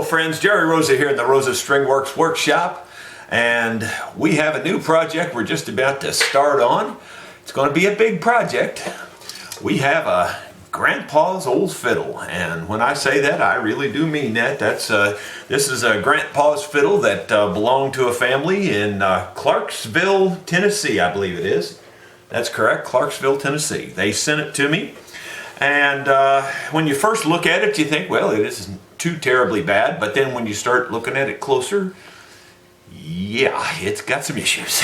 friends, Jerry Rosa here in the Rosa Stringworks workshop, and we have a new project we're just about to start on. It's going to be a big project. We have a Grandpa's old fiddle, and when I say that, I really do mean that. This is a Grandpa's fiddle that belonged to a family in Clarksville, Tennessee, I believe it is. That's correct, Clarksville, Tennessee. They sent it to me, and when you first look at it, you think, well, it isn't too terribly bad, but then when you start looking at it closer, yeah, it's got some issues.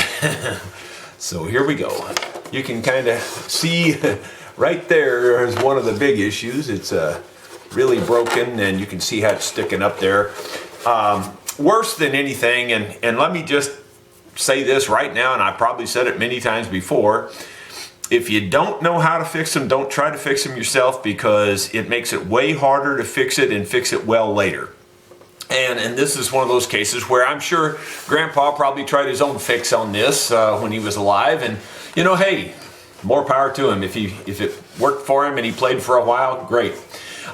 So here we go. You can kind of see right there is one of the big issues. It's really broken, and you can see how it's sticking up there. Worse than anything, and let me just say this right now, and I probably said it many times before, if you don't know how to fix them, don't try to fix them yourself, because it makes it way harder to fix it and fix it well later. And this is one of those cases where I'm sure Grandpa probably tried his own fix on this when he was alive, and you know, hey, more power to him. If it worked for him and he played for a while, great.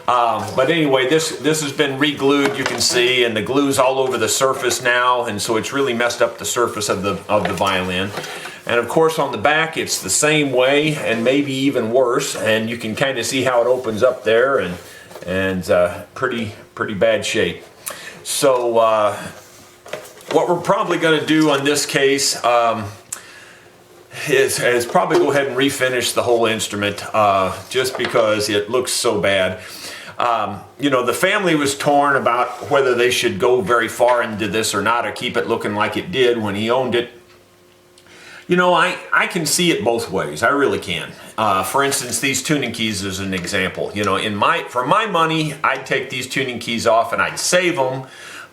But anyway, this has been re-glued, you can see, and the glue's all over the surface now, and so it's really messed up the surface of the violin. And of course on the back it's the same way, and maybe even worse, and you can kind of see how it opens up there, and pretty bad shape. So what we're probably going to do on this case is probably go ahead and refinish the whole instrument, just because it looks so bad. You know, the family was torn about whether they should go very far into this or not, or keep it looking like it did when he owned it. You know, I can see it both ways. I really can. For instance, these tuning keys is an example. You know, for my money, I'd take these tuning keys off and I'd save them,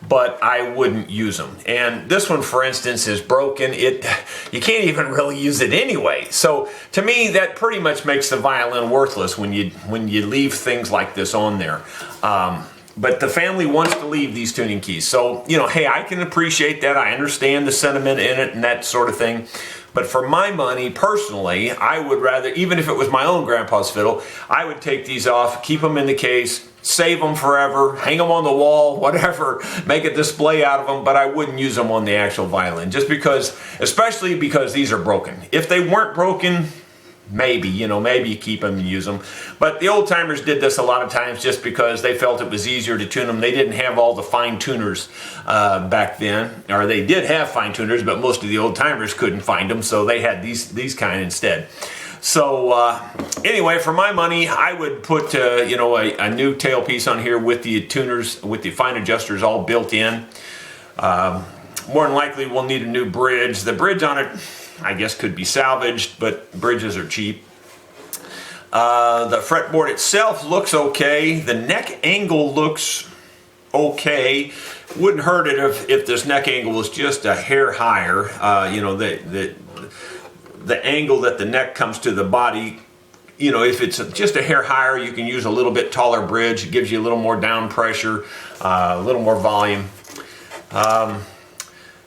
but I wouldn't use them. And this one, for instance, is broken. You can't even really use it anyway. So to me, that pretty much makes the violin worthless when you leave things like this on there. But the family wants to leave these tuning keys. So, you know, hey, I can appreciate that. I understand the sentiment in it and that sort of thing. But for my money, personally, I would rather, even if it was my own Grandpa's fiddle, I would take these off, keep them in the case, save them forever, hang them on the wall, whatever, make a display out of them, but I wouldn't use them on the actual violin, just because, especially because these are broken. If they weren't broken, maybe you keep them and use them. But the old timers did this a lot of times just because they felt it was easier to tune them. They didn't have all the fine tuners back then, or they did have fine tuners, but most of the old timers couldn't find them, so they had these kind instead. So anyway, for my money, I would put you know, a new tailpiece on here with the tuners, with the fine adjusters all built in. More than likely, we'll need a new bridge. The bridge on it, I guess, could be salvaged, but bridges are cheap. The fretboard itself looks okay. The neck angle looks okay. Wouldn't hurt it if this neck angle was just a hair higher. You know, the angle that the neck comes to the body, you know, if it's just a hair higher, you can use a little bit taller bridge. It gives you a little more down pressure, a little more volume.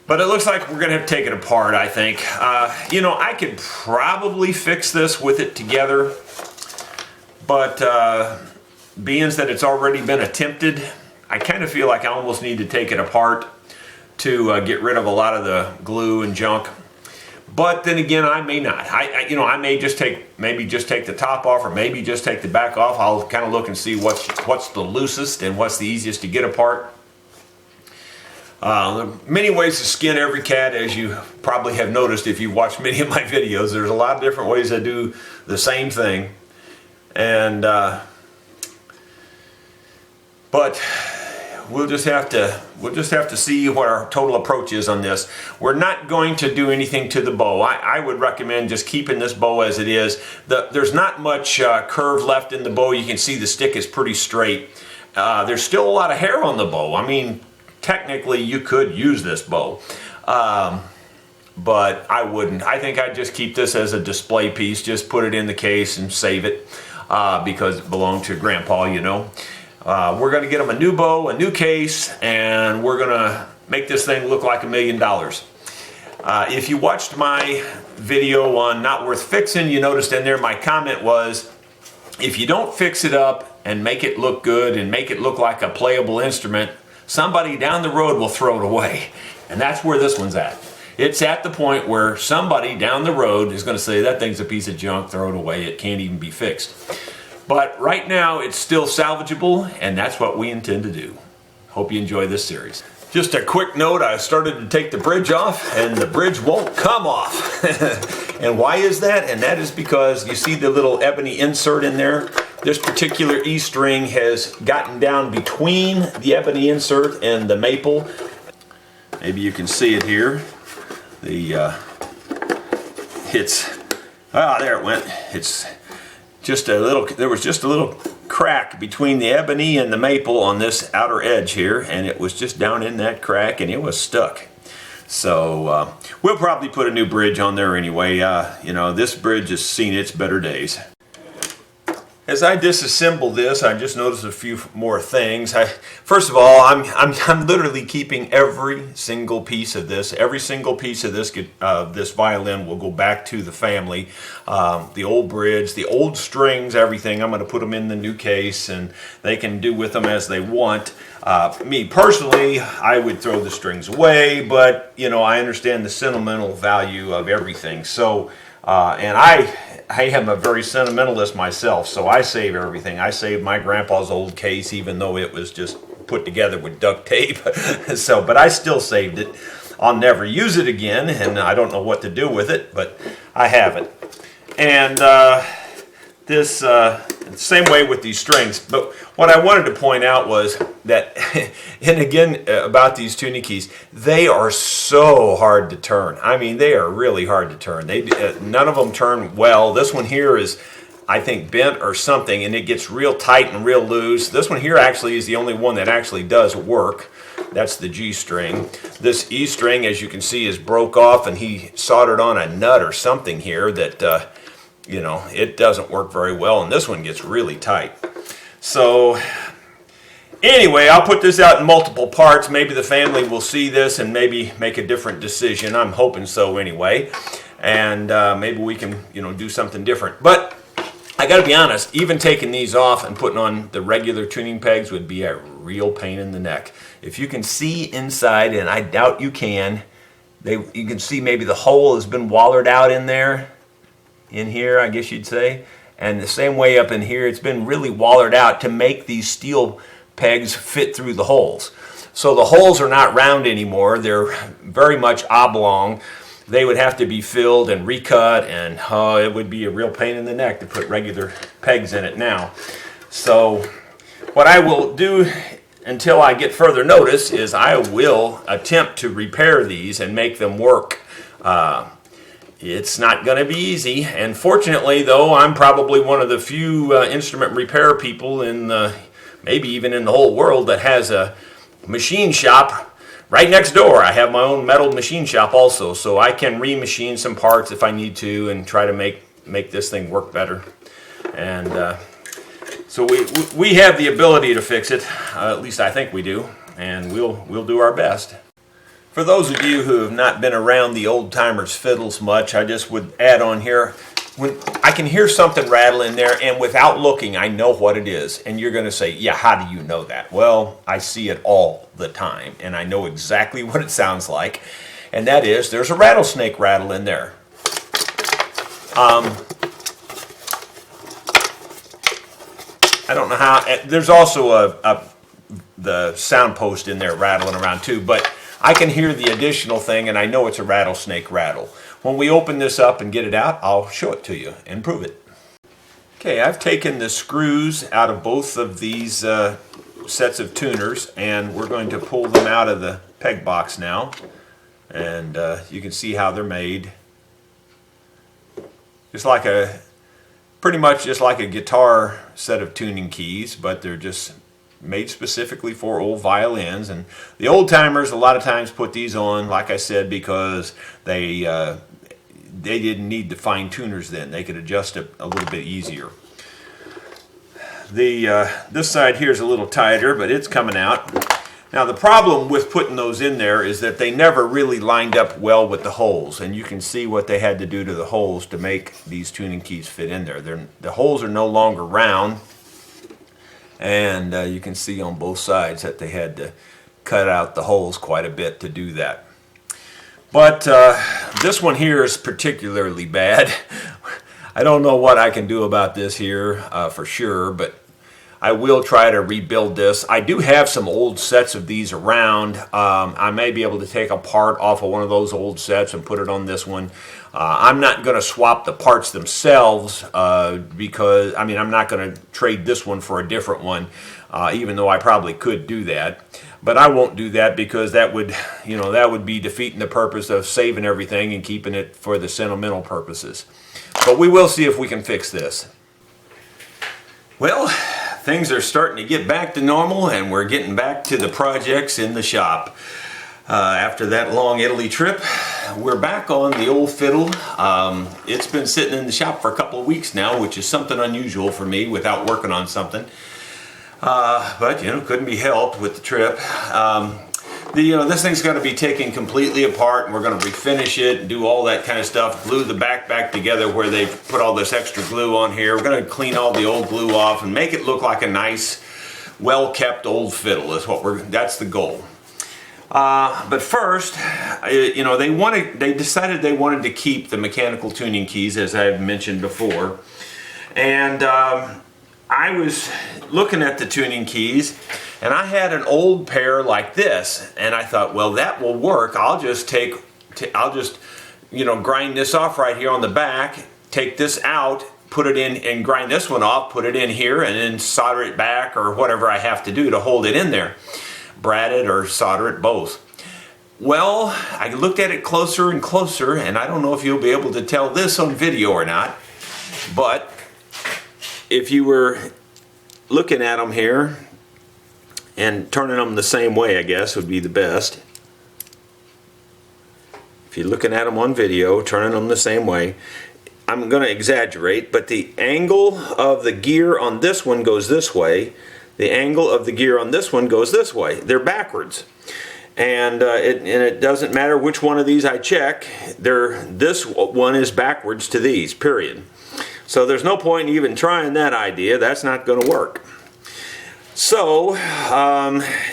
But it looks like we're going to have to take it apart, I think. You know, I could probably fix this with it together, but being that it's already been attempted, I kind of feel like I almost need to take it apart to get rid of a lot of the glue and junk. But then again, I may not. You know, I may just maybe just take the top off, or maybe just take the back off. I'll kind of look and see what's the loosest and what's the easiest to get apart. There are many ways to skin every cat, as you probably have noticed if you've watched many of my videos. There's a lot of different ways to do the same thing, and but we'll just have to see what our total approach is on this. We're not going to do anything to the bow. I would recommend just keeping this bow as it is. There's not much curve left in the bow. You can see the stick is pretty straight. There's still a lot of hair on the bow. I mean, technically you could use this bow, but I wouldn't. I think I'd just keep this as a display piece, just put it in the case and save it, because it belonged to Grandpa, you know. We're going to get him a new bow, a new case, and we're going to make this thing look like $1 million. If you watched my video on Not Worth Fixing, you noticed in there my comment was, if you don't fix it up and make it look good and make it look like a playable instrument, somebody down the road will throw it away. And that's where this one's at. It's at the point where somebody down the road is going to say, that thing's a piece of junk, throw it away, it can't even be fixed. But right now it's still salvageable, and that's what we intend to do. Hope you enjoy this series. Just a quick note, I started to take the bridge off and the bridge won't come off. And why is that? And that is because you see the little ebony insert in there? This particular E-string has gotten down between the ebony insert and the maple. Maybe you can see it here. There it went. It's just a little, there was just a little crack between the ebony and the maple on this outer edge here, and it was just down in that crack and it was stuck. So we'll probably put a new bridge on there anyway. You know, this bridge has seen its better days. As I disassemble this, I just noticed a few more things. First of all, I'm literally keeping every single piece of this. Every single piece of this violin will go back to the family. The old bridge, the old strings, everything. I'm going to put them in the new case, and they can do with them as they want. Me personally, I would throw the strings away, but you know, I understand the sentimental value of everything. So, and I am a very sentimentalist myself, so I save everything. I saved my grandpa's old case, even though it was just put together with duct tape. So, but I still saved it. I'll never use it again, and I don't know what to do with it, but I have it. And same way with these strings. But what I wanted to point out was that, and again about these tuning keys, they are so hard to turn. I mean, they are really hard to turn. None of them turn well. This one here is, I think, bent or something, and it gets real tight and real loose. This one here actually is the only one that actually does work. That's the G string. This E string, as you can see, is broke off, and he soldered on a nut or something here that you know, it doesn't work very well, and this one gets really tight. So anyway, I'll put this out in multiple parts. Maybe the family will see this and maybe make a different decision. I'm hoping so anyway. And maybe we can, you know, do something different. But I got to be honest, even taking these off and putting on the regular tuning pegs would be a real pain in the neck. If you can see inside, and I doubt you can, you can see maybe the hole has been wallered out in there. In here, I guess you'd say. And the same way up in here, it's been really wallered out to make these steel pegs fit through the holes. So the holes are not round anymore. They're very much oblong. They would have to be filled and recut, and it would be a real pain in the neck to put regular pegs in it now. So what I will do until I get further notice is I will attempt to repair these and make them work. It's not going to be easy, and fortunately, though, I'm probably one of the few instrument repair people in maybe even in the whole world that has a machine shop right next door. I have my own metal machine shop also, so I can remachine some parts if I need to and try to make this thing work better. And so we have the ability to fix it, at least I think we do, and we'll do our best. For those of you who have not been around the old-timers fiddles much, I just would add on here, when I can hear something rattle in there, and without looking, I know what it is. And you're going to say, yeah, how do you know that? Well, I see it all the time, and I know exactly what it sounds like. And that is, there's a rattlesnake rattle in there. I don't know how, there's also the sound post in there rattling around too, but I can hear the additional thing, and I know it's a rattlesnake rattle. When we open this up and get it out, I'll show it to you and prove it. Okay, I've taken the screws out of both of these sets of tuners, and we're going to pull them out of the peg box now. And you can see how they're made. Just like pretty much just like a guitar set of tuning keys, but they're just made specifically for old violins. And the old timers a lot of times put these on, like I said, because they didn't need the fine tuners then. They could adjust it a little bit easier. This side here is a little tighter, but it's coming out. Now the problem with putting those in there is that they never really lined up well with the holes, and you can see what they had to do to the holes to make these tuning keys fit in there. The holes are no longer round, and you can see on both sides that they had to cut out the holes quite a bit to do that. But this one here is particularly bad. I don't know what I can do about this here for sure, but I will try to rebuild this. I do have some old sets of these around. I may be able to take a part off of one of those old sets and put it on this one. I'm not going to swap the parts themselves because, I mean, I'm not going to trade this one for a different one, even though I probably could do that. But I won't do that because that would, you know, that would be defeating the purpose of saving everything and keeping it for the sentimental purposes. But we will see if we can fix this. Well, things are starting to get back to normal and we're getting back to the projects in the shop. After that long Italy trip, we're back on the old fiddle. It's been sitting in the shop for a couple of weeks now, which is something unusual for me without working on something. But, you know, couldn't be helped with the trip. This thing's going to be taken completely apart, and we're going to refinish it and do all that kind of stuff, glue the back together where they put all this extra glue on here. We're going to clean all the old glue off and make it look like a nice, well-kept old fiddle is what that's the goal. But first, you know, they decided they wanted to keep the mechanical tuning keys, as I've mentioned before. And I was looking at the tuning keys, and I had an old pair like this, and I thought, well, that will work. I'll just you know, grind this off right here on the back, take this out, put it in, and grind this one off, put it in here, and then solder it back or whatever I have to do to hold it in there. Brad it or solder it, both. Well, I looked at it closer and closer, and I don't know if you'll be able to tell this on video or not, but if you were looking at them here and turning them the same way, I guess would be the best. If you're looking at them on video, turning them the same way, I'm going to exaggerate, but the angle of the gear on this one goes this way. The angle of the gear on this one goes this way. They're backwards. And it doesn't matter which one of these I check, this one is backwards to these, period. So there's no point in even trying that idea. That's not going to work. So,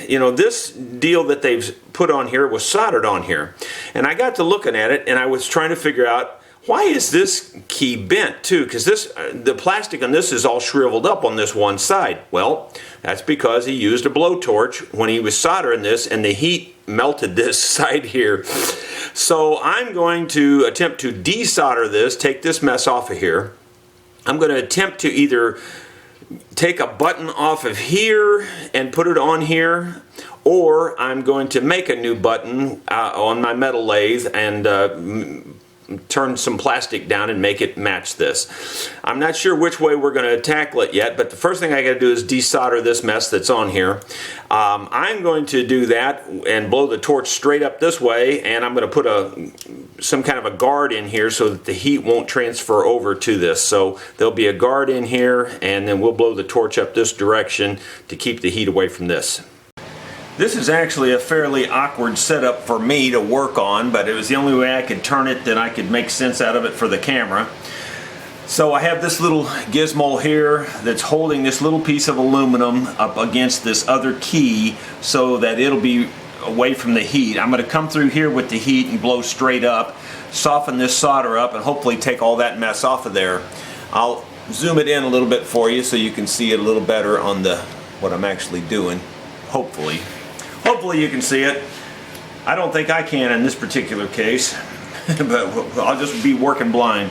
you know, this deal that they've put on here was soldered on here. And I got to looking at it, and I was trying to figure out, why is this key bent too? Because the plastic on this is all shriveled up on this one side. Well, that's because he used a blowtorch when he was soldering this, and the heat melted this side here. So I'm going to attempt to desolder this, take this mess off of here. I'm going to attempt to either take a button off of here and put it on here, or I'm going to make a new button on my metal lathe and turn some plastic down and make it match this. I'm not sure which way we're going to tackle it yet, but the first thing I got to do is desolder this mess that's on here. I'm going to do that and blow the torch straight up this way, and I'm going to put some kind of a guard in here so that the heat won't transfer over to this. So there'll be a guard in here, and then we'll blow the torch up this direction to keep the heat away from this. This is actually a fairly awkward setup for me to work on, but it was the only way I could turn it that I could make sense out of it for the camera. So I have this little gizmo here that's holding this little piece of aluminum up against this other key so that it'll be away from the heat. I'm going to come through here with the heat and blow straight up, soften this solder up, and hopefully take all that mess off of there. I'll zoom it in a little bit for you so you can see it a little better on what I'm actually doing, hopefully. Hopefully you can see it. I don't think I can in this particular case, but I'll just be working blind.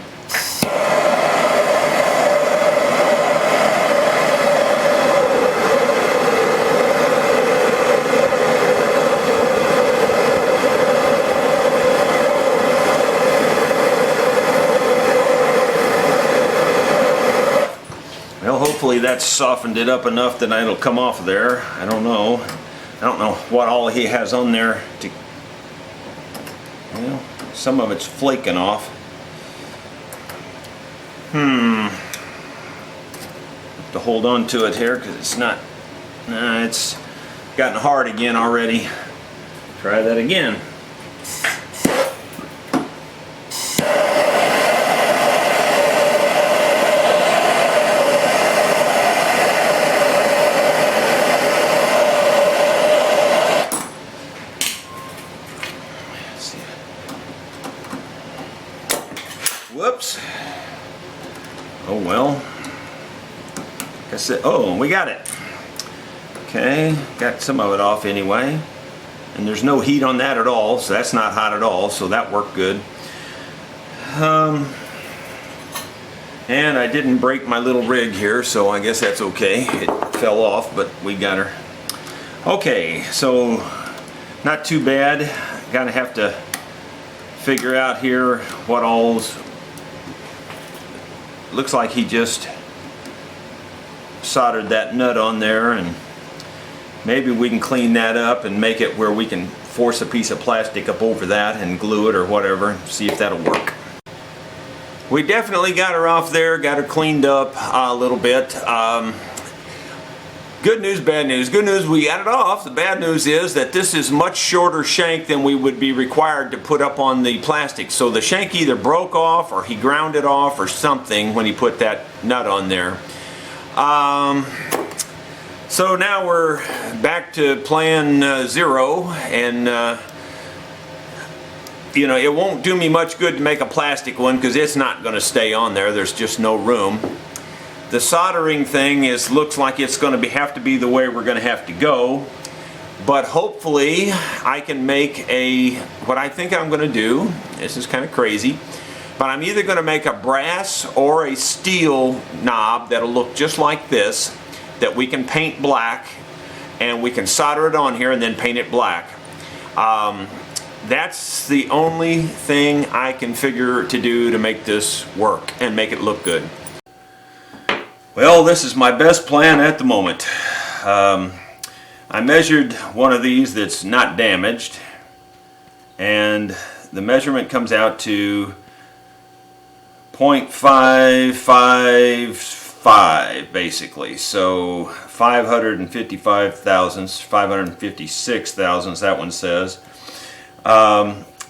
Well, hopefully that's softened it up enough that it'll come off of there. I don't know. I don't know what all he has on there to, well, some of it's flaking off. Have to hold on to it here because it's not, it's gotten hard again already. Try that again. Whoops. Oh well. Guess it, oh, we got it. Okay, got some of it off anyway. And there's no heat on that at all, so that's not hot at all, so that worked good. And I didn't break my little rig here, so I guess that's okay. It fell off, but we got her. Okay, so not too bad. Gonna have to figure out here what all's... Looks like he just soldered that nut on there, and maybe we can clean that up and make it where we can force a piece of plastic up over that and glue it or whatever, see if that'll work. We definitely got her off there, got her cleaned up a little bit. Good news, bad news. Good news, we got it off. The bad news is that this is much shorter shank than we would be required to put up on the plastic. So the shank either broke off or he ground it off or something when he put that nut on there. So now we're back to plan 0, and you know, it won't do me much good to make a plastic one because it's not going to stay on there. There's just no room. The soldering thing looks like it's going to have to be the way we're going to have to go. But hopefully I can make what I think I'm going to do. This is kind of crazy. But I'm either going to make a brass or a steel knob that'll look just like this, that we can paint black, and we can solder it on here and then paint it black. That's the only thing I can figure to do to make this work and make it look good. Well, this is my best plan at the moment. I measured one of these that's not damaged, and the measurement comes out to 0.555 basically. So 555 thousandths, 556 thousandths, that one says.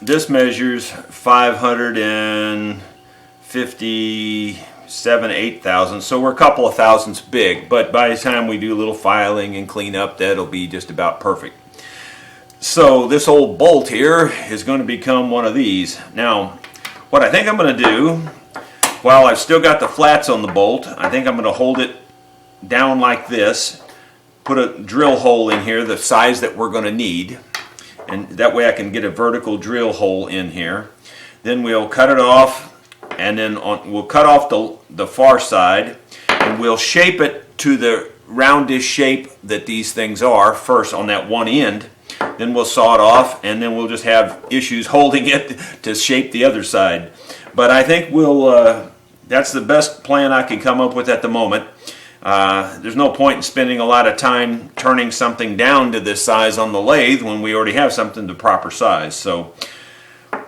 This measures 557 8 thousandths, so we're a couple of thousandths big, but by the time we do a little filing and clean up, that'll be just about perfect. So this old bolt here is going to become one of these. Now, what I think I'm going to do, while I've still got the flats on the bolt, I think I'm going to hold it down like this, put a drill hole in here the size that we're going to need, and that way I can get a vertical drill hole in here. Then we'll cut it off, and then we'll cut off the far side, and we'll shape it to the roundish shape that these things are first on that one end. Then we'll saw it off, and then we'll just have issues holding it to shape the other side. But I think that's the best plan I can come up with at the moment. There's no point in spending a lot of time turning something down to this size on the lathe when we already have something the proper size. So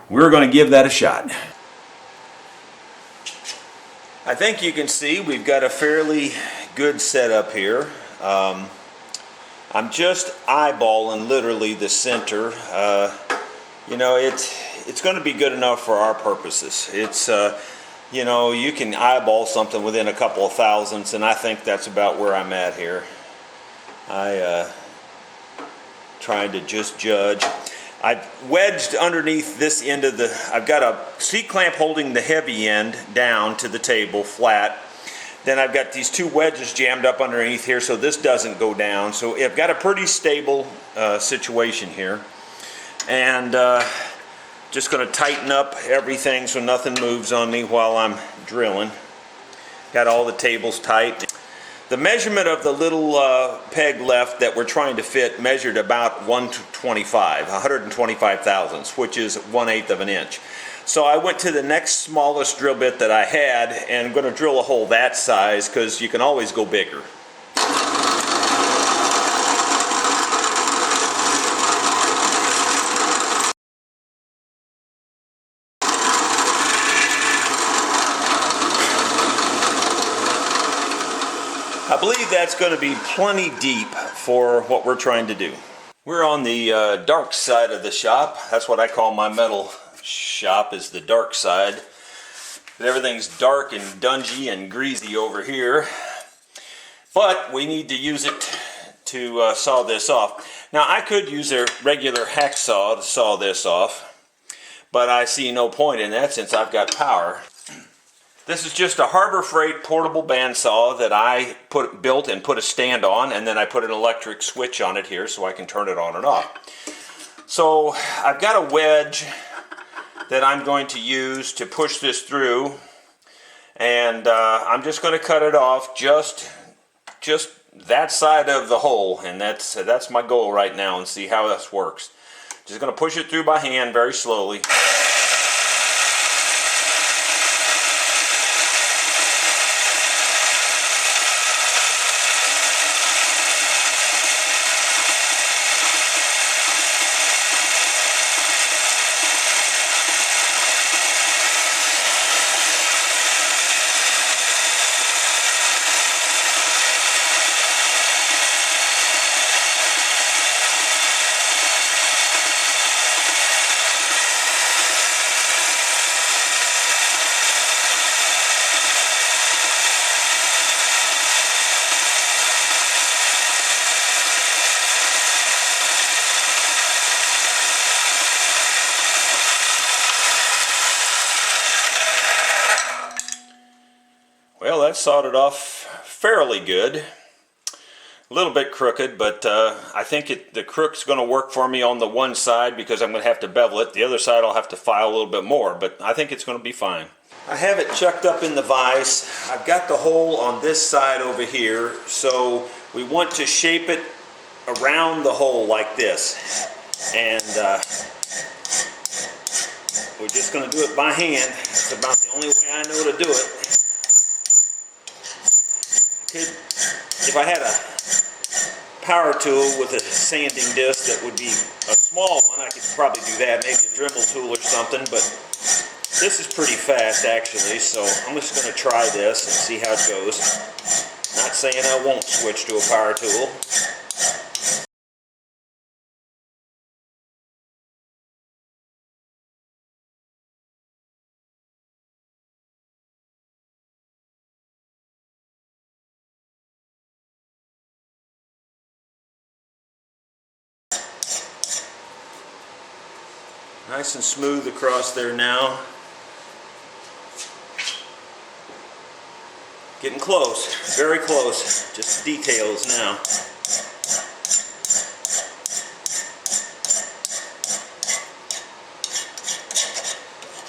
we're going to give that a shot. I think you can see we've got a fairly good setup here. I'm just eyeballing literally the center. You know, it's going to be good enough for our purposes. It's you know, you can eyeball something within a couple of thousandths, and I think that's about where I'm at here. Trying to just judge. I've wedged underneath this end of I've got a C-clamp holding the heavy end down to the table flat. Then I've got these two wedges jammed up underneath here so this doesn't go down. So I've got a pretty stable situation here. And just going to tighten up everything so nothing moves on me while I'm drilling. Got all the tables tight. The measurement of the little peg left that we're trying to fit measured about 125 thousandths, which is 1/8 of an inch. So I went to the next smallest drill bit that I had, and I'm going to drill a hole that size because you can always go bigger. I believe that's going to be plenty deep for what we're trying to do. We're on the dark side of the shop. That's what I call my metal shop, is the dark side. Everything's dark and dungy and greasy over here. But we need to use it to saw this off. Now I could use a regular hacksaw to saw this off, but I see no point in that since I've got power. This is just a Harbor Freight portable bandsaw that I built and put a stand on, and then I put an electric switch on it here so I can turn it on and off. So I've got a wedge that I'm going to use to push this through, and I'm just going to cut it off just that side of the hole, and that's my goal right now, and see how this works. Just going to push it through by hand very slowly. Well, that sawed it off fairly good. A little bit crooked, but I think the crook's going to work for me on the one side because I'm going to have to bevel it. The other side I'll have to file a little bit more, but I think it's going to be fine. I have it chucked up in the vise. I've got the hole on this side over here, so we want to shape it around the hole like this. And we're just going to do it by hand. It's about the only way I know to do it. If I had a power tool with a sanding disc that would be a small one, I could probably do that, maybe a Dremel tool or something, but this is pretty fast actually, so I'm just going to try this and see how it goes. Not saying I won't switch to a power tool. Nice and smooth across there now. Getting close, very close, just details now.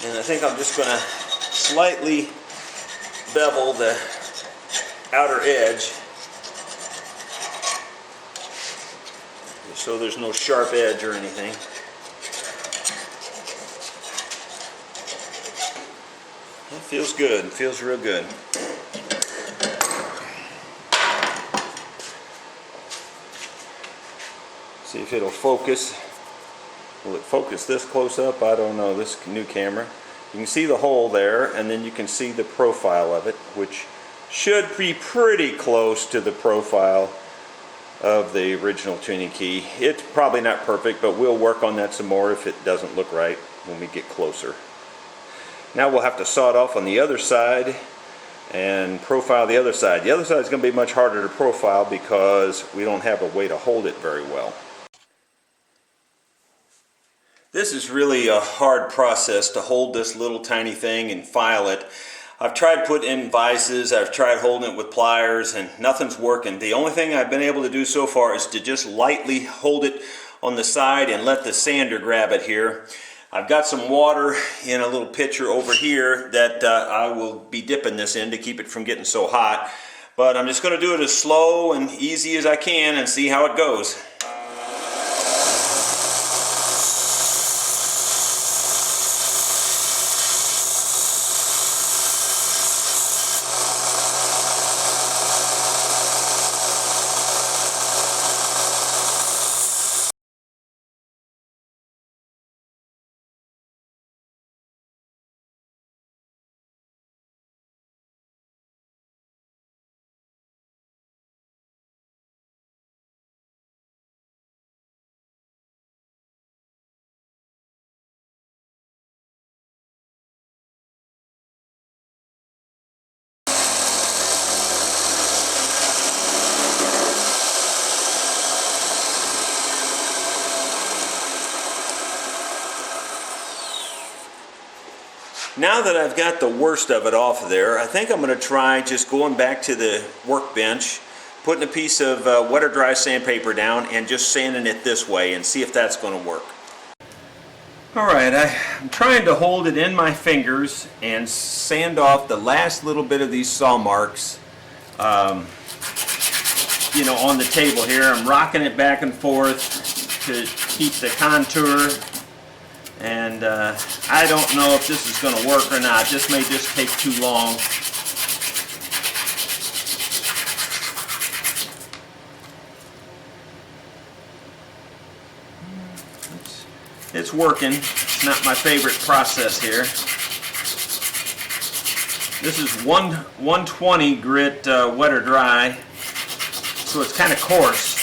And I think I'm just going to slightly bevel the outer edge so there's no sharp edge or anything. It feels good. It feels real good. See if it'll focus. Will it focus this close up? I don't know. This new camera. You can see the hole there, and then you can see the profile of it, which should be pretty close to the profile of the original tuning key. It's probably not perfect, but we'll work on that some more if it doesn't look right when we get closer. Now we'll have to saw it off on the other side and profile the other side. The other side is going to be much harder to profile because we don't have a way to hold it very well. This is really a hard process to hold this little tiny thing and file it. I've tried putting in vices, I've tried holding it with pliers, and nothing's working. The only thing I've been able to do so far is to just lightly hold it on the side and let the sander grab it here. I've got some water in a little pitcher over here that I will be dipping this in to keep it from getting so hot. But I'm just going to do it as slow and easy as I can and see how it goes. Now that I've got the worst of it off of there, I think I'm going to try just going back to the workbench, putting a piece of wet or dry sandpaper down and just sanding it this way and see if that's going to work. Alright, I'm trying to hold it in my fingers and sand off the last little bit of these saw marks you know, on the table here. I'm rocking it back and forth to keep the contour, and I don't know if this is going to work or not. This may just take too long. It's working. It's not my favorite process here. This is 120 grit wet or dry, so it's kind of coarse.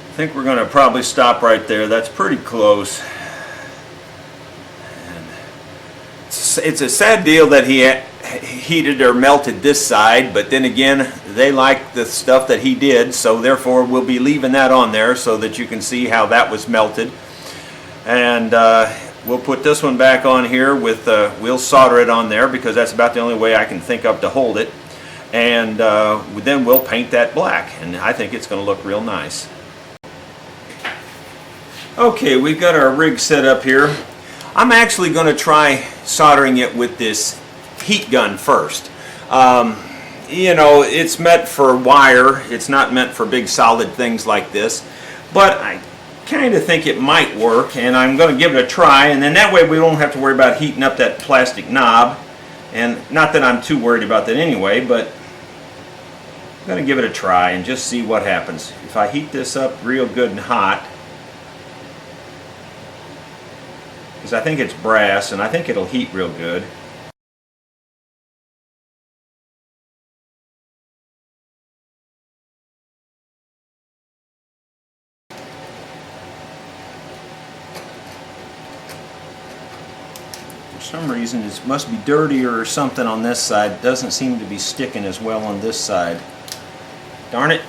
I think we're going to probably stop right there. That's pretty close. And it's a sad deal that he heated or melted this side, but then again, they like the stuff that he did, so therefore we'll be leaving that on there so that you can see how that was melted. And we'll put this one back on here with, we'll solder it on there because that's about the only way I can think of to hold it. And then we'll paint that black, and I think it's going to look real nice. Okay, we've got our rig set up here. I'm actually going to try soldering it with this heat gun first. You know, it's meant for wire. It's not meant for big solid things like this. But I kind of think it might work, and I'm going to give it a try. And then that way we don't have to worry about heating up that plastic knob. And not that I'm too worried about that anyway, but I'm going to give it a try and just see what happens. If I heat this up real good and hot, because I think it's brass and I think it'll heat real good. For some reason it must be dirtier or something on this side. It doesn't seem to be sticking as well on this side. Darn it.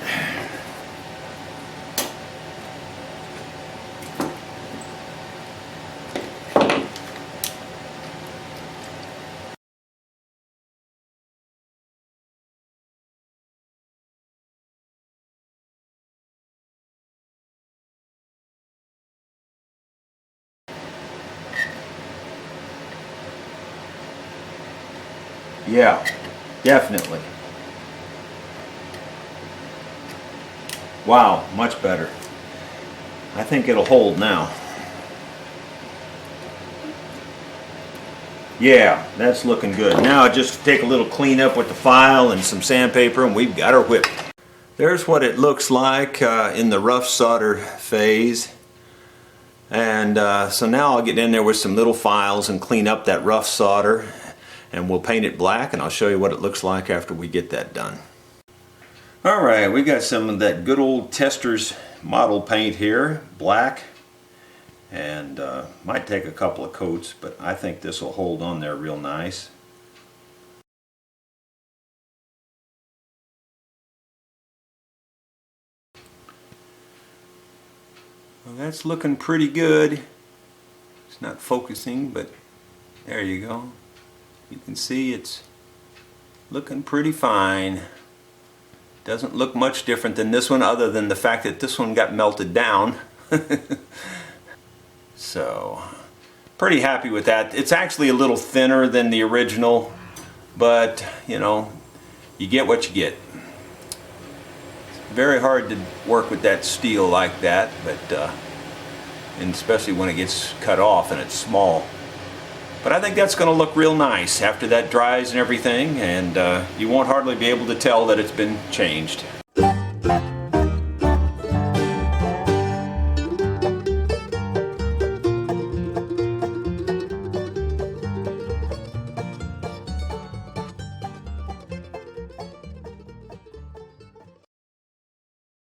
Yeah, definitely. Wow, much better. I think it'll hold now. Yeah, that's looking good. Now just take a little cleanup with the file and some sandpaper and we've got our whip. There's what it looks like in the rough solder phase. And so now I'll get in there with some little files and clean up that rough solder. And we'll paint it black, and I'll show you what it looks like after we get that done. Alright, we got some of that good old Tester's model paint here, black. And might take a couple of coats, but I think this will hold on there real nice. Well, that's looking pretty good. It's not focusing, but there you go. You can see it's looking pretty fine. Doesn't look much different than this one other than the fact that this one got melted down. So, pretty happy with that. It's actually a little thinner than the original, but you know, you get what you get. very hard to work with that steel like that, but and especially when it gets cut off and it's small. But I think that's going to look real nice after that dries and everything, and you won't hardly be able to tell that it's been changed.